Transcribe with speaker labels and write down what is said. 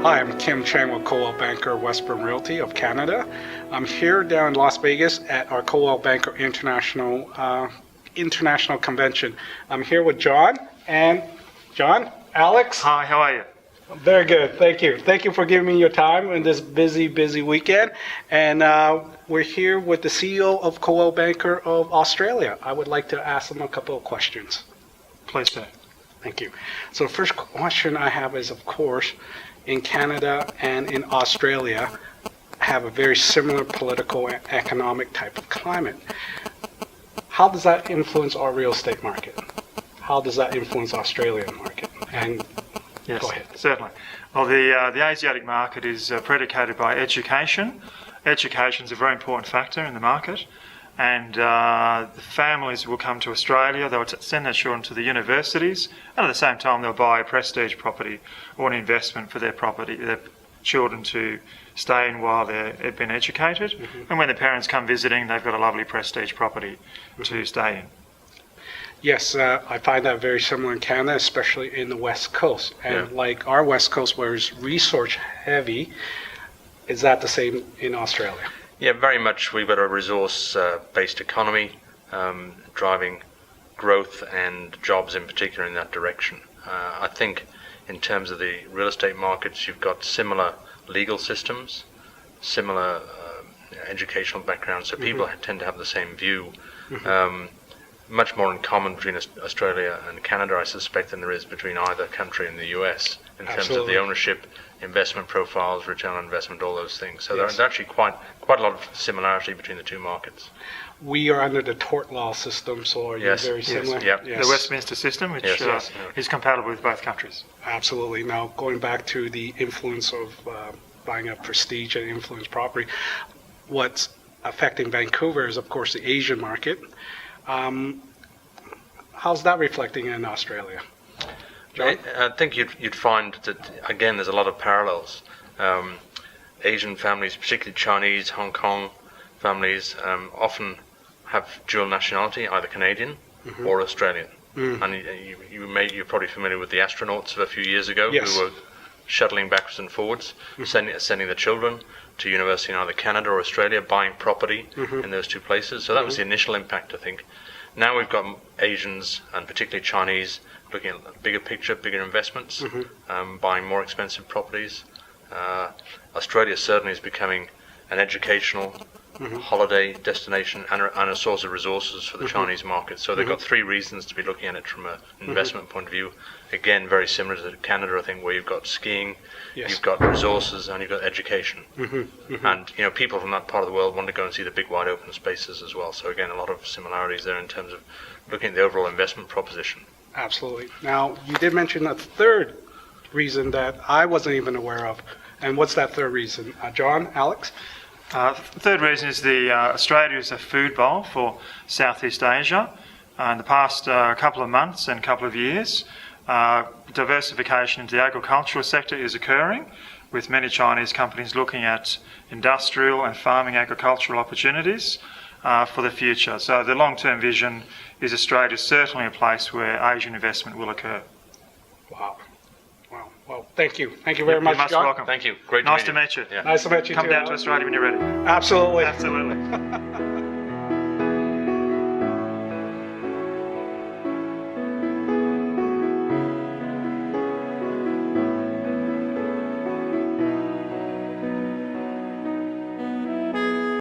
Speaker 1: Hi, I'm Kim Chang with Coldwell Banker Westburn Realty of Canada. I'm here down in Las Vegas at our Coldwell Banker International Convention. I'm here with John and Alex.
Speaker 2: Hi, how are you?
Speaker 1: Very good, thank you. Thank you for giving me your time in this busy weekend. And we're here with the CEO of Coldwell Banker of Australia. I would like to ask them a couple of questions.
Speaker 2: Please do.
Speaker 1: Thank you. So the first question I have is, of course, in Canada and in Australia have a very similar political and economic type of climate. How does that influence our real estate market? How does that influence Australian market? And
Speaker 2: yes,
Speaker 1: go ahead.
Speaker 2: Certainly. Well, the Asiatic market is predicated by education. Education is a very important factor in the market. And the families will come to Australia, they'll send their children to the universities, and at the same time they'll buy a prestige property or an investment for their children to stay in while they've been educated. Mm-hmm. And when the parents come visiting, they've got a lovely prestige property to stay in.
Speaker 1: Yes, I find that very similar in Canada, especially in the West Coast. And like our West Coast, where it's resource heavy, is that the same in Australia?
Speaker 3: Yeah, very much. We've got a resource-based economy driving growth and jobs in particular in that direction. I think in terms of the real estate markets, you've got similar legal systems, similar educational backgrounds, so people tend to have the same view. Much more in common between Australia and Canada, I suspect, than there is between either country and the US in terms of the ownership, investment profiles, return on investment, all those things. So there's actually quite a lot of similarity between the two markets.
Speaker 1: We are under the tort law system, so are you very similar?
Speaker 2: Yes. The Westminster system, which is compatible with both countries.
Speaker 1: Absolutely. Now, going back to the influence of buying a prestige and influence property, what's affecting Vancouver is, of course, the Asian market. How's that reflecting in Australia? John?
Speaker 3: I think you'd find that, again, there's a lot of parallels. Asian families, particularly Chinese, Hong Kong families, often have dual nationality, either Canadian or Australian. And you're probably familiar with the astronauts of a few years ago who were shuttling backwards and forwards, sending the children to university in either Canada or Australia, buying property in those two places. So that was the initial impact, I think. Now we've got Asians, and particularly Chinese, looking at a bigger picture, bigger investments, buying more expensive properties. Australia certainly is becoming an educational holiday destination and a source of resources for the Chinese market. So they've got three reasons to be looking at it from an investment point of view. Again, very similar to Canada, I think, where you've got skiing, you've got resources, and you've got education. And people from that part of the world want to go and see the big wide open spaces as well. So again, a lot of similarities there in terms of looking at the overall investment proposition.
Speaker 1: Absolutely. Now, you did mention a third reason that I wasn't even aware of. And what's that third reason? John, Alex?
Speaker 2: The third reason is Australia is a food bowl for Southeast Asia. In the past couple of months and couple of years, diversification into the agricultural sector is occurring, with many Chinese companies looking at industrial and farming agricultural opportunities for the future. So the long-term vision is Australia is certainly a place where Asian investment will occur.
Speaker 1: Wow. Well, thank you. Thank you very much,
Speaker 2: John.
Speaker 1: John.
Speaker 2: Welcome.
Speaker 3: Thank you. Great
Speaker 2: to meet you.
Speaker 3: Yeah.
Speaker 1: Nice to meet you,
Speaker 2: Come
Speaker 1: too.
Speaker 2: down to Australia when you're ready.
Speaker 1: Absolutely.
Speaker 2: Absolutely.